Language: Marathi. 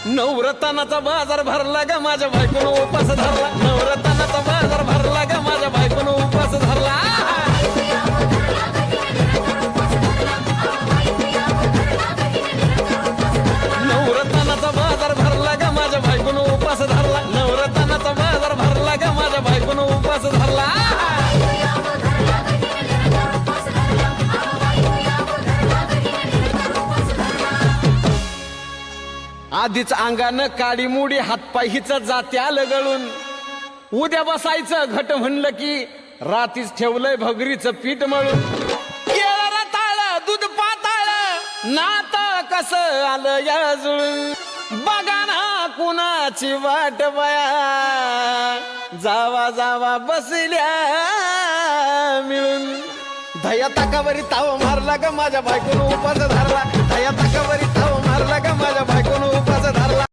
नवरत्नाचा बाजार भरला ग माझ्या बायकोनं उपास धरला नवरत्नाचा बाजार भरला ग माझ्या बायकोनं उपास धरला नवरत्नाचा बाजार भरला ग माझ्या बायकोनं उपास धरला नवरत्नाचा बाजार भरला ग माझ्या बायकोनं उपास धरला आधीच अंगानं काडी मुडी हातपाय हिच जाते आलं गळून उद्या बसायचं घट म्हणलं की रातीच ठेवलंय भगरीचं पीठ मळून केळं रताळ दूध पाताळ नाताळ कसं आलं या जुळून बघा ना कुणाची वाट बया जावा जावा बसल्या मिळून दया ताकावरी ताव मारला ग माझ्या बायकोनं उपास धरला दया ताकावरी ताव मारला ग माझ्या बायकोनं